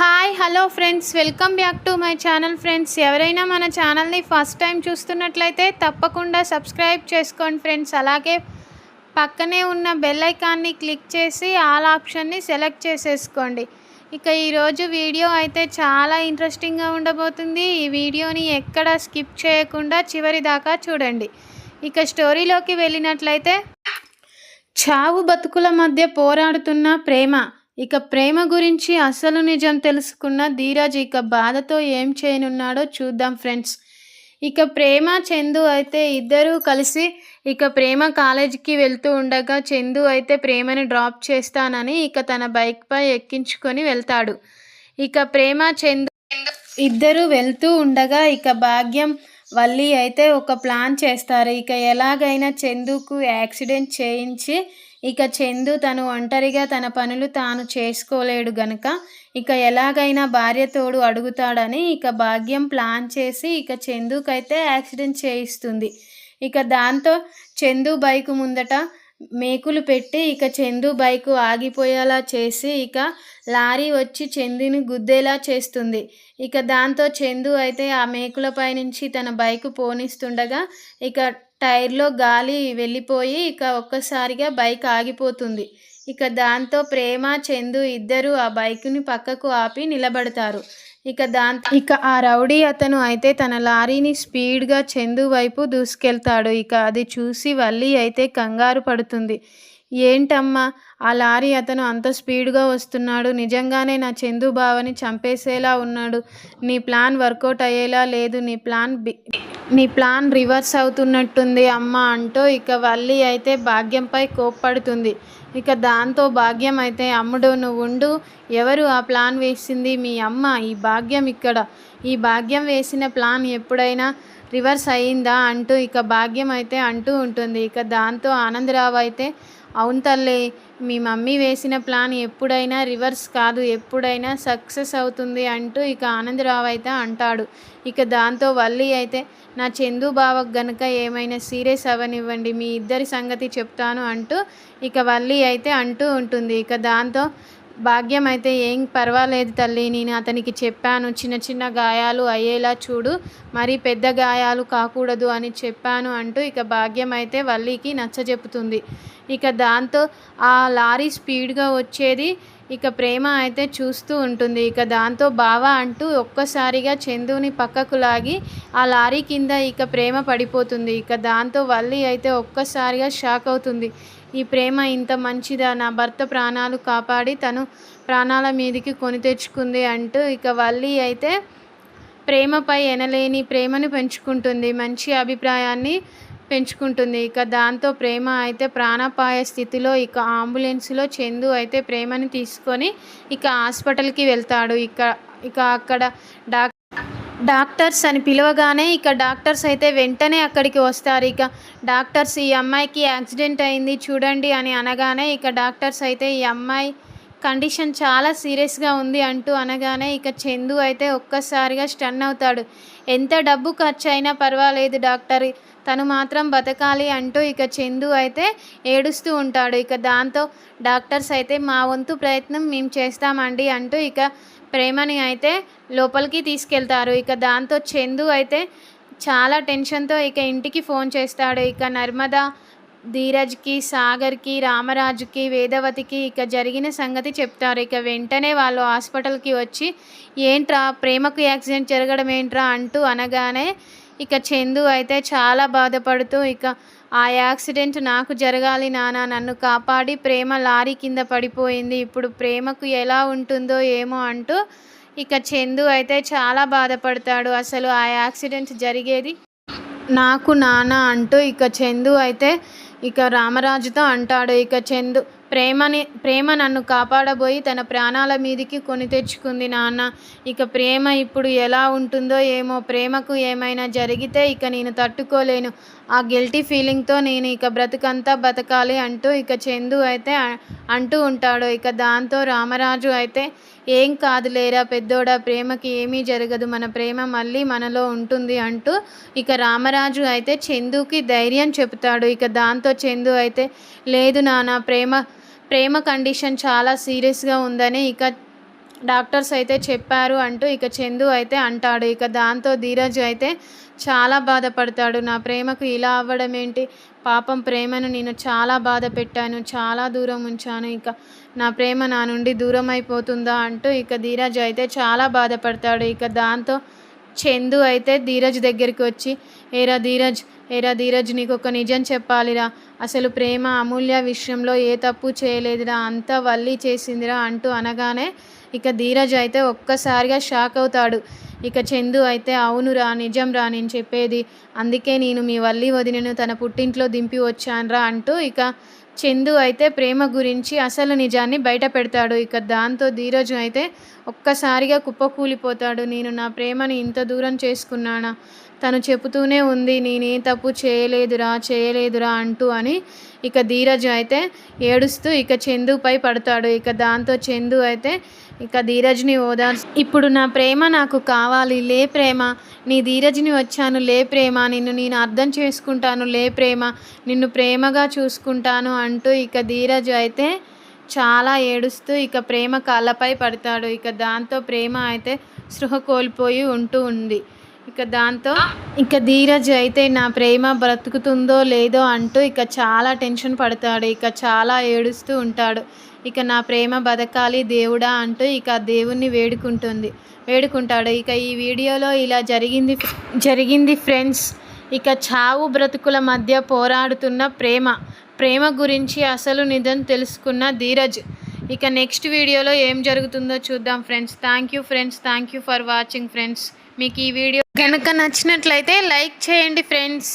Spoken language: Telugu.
Hi hello friends, welcome back to my channel. Friends, ఎవరైనా మన ఛానల్ని ఫస్ట్ టైం చూస్తున్నట్లయితే తప్పకుండా సబ్స్క్రైబ్ చేసుకోండి ఫ్రెండ్స్. అలాగే పక్కనే ఉన్న బెల్ ఐకాన్ని క్లిక్ చేసి ఆల్ ఆప్షన్ని సెలెక్ట్ చేసేసుకోండి. ఇక ఈరోజు వీడియో అయితే చాలా ఇంట్రెస్టింగ్గా ఉండబోతుంది. ఈ వీడియోని ఎక్కడ స్కిప్ చేయకుండా చివరి దాకా చూడండి. ఇక స్టోరీలోకి వెళ్ళినట్లయితే, చావు బతుకుల మధ్య పోరాడుతున్న ప్రేమ. ఇక ప్రేమ గురించి అసలు నిజం తెలుసుకున్న ధీరజ్ ఇక బాధతో ఏం చేయనున్నాడో చూద్దాం ఫ్రెండ్స్. ఇక ప్రేమ చందు అయితే ఇద్దరూ కలిసి ఇక ప్రేమ కాలేజీకి వెళ్తూ ఉండగా చందు అయితే ప్రేమని డ్రాప్ చేస్తానని ఇక తన బైక్పై ఎక్కించుకొని వెళ్తాడు. ఇక ప్రేమ చందు ఇద్దరు వెళ్తూ ఉండగా ఇక భాగ్యం వల్లి అయితే ఒక ప్లాన్ చేస్తారు. ఇక ఎలాగైనా చందుకు యాక్సిడెంట్ చేయించి ఇక చందు తను ఒంటరిగా తన పనులు తాను చేసుకోలేడు గనుక ఇక ఎలాగైనా భార్య తోడు అడుగుతాడని ఇక భాగ్యం ప్లాన్ చేసి ఇక చందుకైతే యాక్సిడెంట్ చేయిస్తుంది. ఇక దాంతో చందు బైకు ముందట మేకులు పెట్టి ఇక చందు బైకు ఆగిపోయేలా చేసి ఇక లారీ వచ్చి చందుని గుద్దేలా చేస్తుంది. ఇక దాంతో చందు అయితే ఆ మేకులపై నుంచి తన బైకు పోనిస్తుండగా ఇక టైర్లో గాలి వెళ్ళిపోయి ఇక ఒక్కసారిగా బైక్ ఆగిపోతుంది. ఇక దాంతో ప్రేమ చందు ఇద్దరు ఆ బైకుని పక్కకు ఆపి నిలబడతారు. ఇక ఆ రౌడీ అతను అయితే తన లారీని స్పీడ్గా చందు వైపు దూసుకెళ్తాడు. ఇక అది చూసి వల్లి అయితే కంగారు పడుతుంది. ఏంటమ్మా, ఆ లారీ అతను అంత స్పీడ్గా వస్తున్నాడు, నిజంగానే నా చందు బావని చంపేసేలా ఉన్నాడు, నీ ప్లాన్ వర్కౌట్ అయ్యేలా లేదు, నీ ప్లాన్ రివర్స్ అవుతున్నట్టుంది అమ్మ అంటూ ఇక వల్లి అయితే భాగ్యంపై కోప్పడుతుంది. ఇక దాంతో భాగ్యం అయితే, అమ్ముడు నువ్వుండు, ఎవరు ఆ ప్లాన్ వేసింది? మీ అమ్మ. ఈ భాగ్యం వేసిన ప్లాన్ ఎప్పుడైనా రివర్స్ అయ్యిందా అంటూ ఇక భాగ్యం అయితే అంటూ ఉంటుంది. ఇక దాంతో ఆనందరావు అయితే, అవును తల్లి, మీ మమ్మీ వేసిన ప్లాన్ ఎప్పుడైనా రివర్స్ కాదు, ఎప్పుడైనా సక్సెస్ అవుతుంది అంటూ ఇక ఆనందరావు అయితే అంటాడు. ఇక దాంతో వల్లి అయితే, నా చందు బావకు గనుక ఏమైనా సీరియస్ అవ్వనివ్వండి, మీ ఇద్దరి సంగతి చెప్తాను అంటూ ఇక వల్లి అయితే అంటూ ఉంటుంది. ఇక దాంతో భాగ్యం అయితే, ఏం పర్వాలేదు తల్లి, నేను అతనికి చెప్పాను, చిన్న చిన్న గాయాలు అయ్యేలా చూడు, మరి పెద్ద గాయాలు కాకూడదు అని చెప్పాను అంటూ ఇక భాగ్యం అయితే వల్లికి నచ్చజెప్పుతుంది. ఇక దాంతో ఆ లారీ స్పీడ్గా వచ్చేది ఇక ప్రేమ అయితే చూస్తూ ఉంటుంది. ఇక దాంతో బావా అంటూ ఒక్కసారిగా చందుని పక్కకు లాగి ఆ లారీ కింద ఇక ప్రేమ పడిపోతుంది. ఇక దాంతో వల్లి అయితే ఒక్కసారిగా షాక్ అవుతుంది. ఈ ప్రేమ ఇంత మంచిదా, నా భర్త ప్రాణాలు కాపాడి తను ప్రాణాల మీదకి కొని తెచ్చుకుంది అంటూ ఇక వల్లి అయితే ప్రేమపై ఎనలేని ప్రేమను పెంచుకుంటుంది, మంచి అభిప్రాయాన్ని పెంచుకుంటుంది. ఇక దాంతో ప్రేమ అయితే ప్రాణాపాయ స్థితిలో ఇక అంబులెన్స్లో చందు అయితే ప్రేమని తీసుకొని ఇక హాస్పిటల్కి వెళ్తాడు. ఇక అక్కడ డాక్టర్స్ అని పిలవగానే ఇక డాక్టర్స్ అయితే వెంటనే అక్కడికి వస్తారు. ఇక డాక్టర్స్, ఈ అమ్మాయికి యాక్సిడెంట్ అయింది చూడండి అని అనగానే ఇక డాక్టర్స్ అయితే ఈ అమ్మాయి కండిషన్ చాలా సీరియస్గా ఉంది అంటూ అనగానే ఇక చందు అయితే ఒక్కసారిగా స్టన్ అవుతాడు. ఎంత డబ్బు ఖర్చు అయినా పర్వాలేదు డాక్టర్, తను మాత్రం బతకాలి అంటూ ఇక చందు అయితే ఏడుస్తూ ఉంటాడు. ఇక దాంతో డాక్టర్స్ అయితే, మా వంతు ప్రయత్నం మేము చేస్తామండి అంటూ ఇక ప్రేమని అయితే లోపలికి తీసుకెళ్తారు. ఇక దాంతో చందు అయితే చాలా టెన్షన్తో ఇక ఇంటికి ఫోన్ చేస్తాడు. ఇక నర్మదా ధీరజ్కి, సాగర్కి, రామరాజుకి, వేదవతికి ఇక జరిగిన సంగతి చెప్తారు. ఇక వెంటనే వాళ్ళు హాస్పిటల్కి వచ్చి, ఏంట్రా ప్రేమకు యాక్సిడెంట్ జరగడం ఏంట్రా అంటూ అనగానే ఇక చందు అయితే చాలా బాధపడుతూ, ఇక ఆ యాక్సిడెంట్ నాకు జరగాలి నాన్న, నన్ను కాపాడి ప్రేమ లారీ కింద పడిపోయింది, ఇప్పుడు ప్రేమకు ఎలా ఉంటుందో ఏమో అంటూ ఇక చందు అయితే చాలా బాధపడతాడు. అసలు ఆ యాక్సిడెంట్ జరిగేది నాకు నాన్న అంటూ ఇక చందు అయితే ఇక రామరాజుతో అంటాడు. ఇక చందు, ప్రేమ నన్ను కాపాడబోయి తన ప్రాణాల మీదికి కొని తెచ్చుకుంది నాన్న, ఇక ప్రేమ ఇప్పుడు ఎలా ఉంటుందో ఏమో, ప్రేమకు ఏమైనా జరిగితే ఇక నేను తట్టుకోలేను, ఆ గిల్టీ ఫీలింగ్తో నేను ఇక బ్రతుకంతా బతకాలి అంటూ ఇక చందు అయితే అంటూ ఉంటాడు. ఇక దాంతో రామరాజు అయితే, ఏం కాదులేరా పెద్దోడా, ప్రేమకి ఏమీ జరగదు, మన ప్రేమ మళ్ళీ మనలో ఉంటుంది అంటూ ఇక రామరాజు అయితే చందుకి ధైర్యం చెబుతాడు. ఇక దాంతో చందు అయితే, లేదు నాన్న, ప్రేమ కండిషన్ చాలా సీరియస్గా ఉందని ఇక డాక్టర్స్ అయితే చెప్పారు అంటూ ఇక చందు అయితే అంటాడు. ఇక దాంతో ధీరజ్ అయితే చాలా బాధపడతాడు. నా ప్రేమకు ఇలా అవ్వడం ఏంటి, పాపం ప్రేమను నేను చాలా బాధ పెట్టాను, చాలా దూరం ఉంచాను, ఇక నా ప్రేమ నా నుండి దూరం అయిపోతుందా అంటూ ఇక ధీరజ్ అయితే చాలా బాధపడతాడు. ఇక దాంతో చందు అయితే ధీరజ్ దగ్గరికి వచ్చి, ఏరా ధీరజ్ నీకు ఒక నిజం చెప్పాలిరా, అసలు ప్రేమ అమూల్య విషయంలో ఏ తప్పు చేయలేదురా, అంతా వల్లి చేసిందిరా అంటూ అనగానే ఇక ధీరజ్ అయితే ఒక్కసారిగా షాక్ అవుతాడు. ఇక చందు అయితే అవునురా, నిజంరా నేను చెప్పేది, అందుకే నేను మీ వల్లి వదినను తన పుట్టింట్లో దింపి వచ్చానురా అంటూ ఇక చందు అయితే ప్రేమ గురించి అసలు నిజాన్ని బయట పెడతాడు. ఇక దాంతో ధీరజ్ అయితే ఒక్కసారిగా కుప్పకూలిపోతాడు. నేను నా ప్రేమని ఇంత దూరం చేసుకున్నానా, తను చెబుతూనే ఉంది నేనే తప్పు చేయలేదురా అంటూ అని ఇక ధీరజ్ అయితే ఏడుస్తూ ఇక చందుపై పడతాడు. ఇక దాంతో చందు అయితే ఇక ధీరజ్ని ఇప్పుడు నా ప్రేమ నాకు కావాలి, లే ప్రేమ, నీ ధీరజ్ని వచ్చాను, లే ప్రేమ, నిన్ను నేను అర్థం చేసుకుంటాను, లే ప్రేమ, నిన్ను ప్రేమగా చూసుకుంటాను అంటూ ఇక ధీరజ్ అయితే చాలా ఏడుస్తూ ఇక ప్రేమ కాళ్ళపై పడతాడు. ఇక దాంతో ప్రేమ అయితే స్పృహ కోల్పోయి ఉంది. ఇక దాంతో ఇక ధీరజ్ అయితే నా ప్రేమ బ్రతుకుతుందో లేదో అంటూ ఇక చాలా టెన్షన్ పడతాడు. ఇక చాలా ఏడుస్తూ ఉంటాడు. ఇక నా ప్రేమ బతకాలి దేవుడా అంటూ ఇక దేవుణ్ణి వేడుకుంటాడు. ఇక ఈ వీడియోలో ఇలా జరిగింది ఫ్రెండ్స్. ఇక చావు బ్రతుకుల మధ్య పోరాడుతున్న ప్రేమ గురించి అసలు నిజం తెలుసుకున్న ధీరజ్. ఇక నెక్స్ట్ వీడియోలో ఏం జరుగుతుందో చూద్దాం friends. Thank you for watching friends. మీకు ఈ వీడియో కనుక నచ్చినట్లయితే లైక్ చేయండి ఫ్రెండ్స్.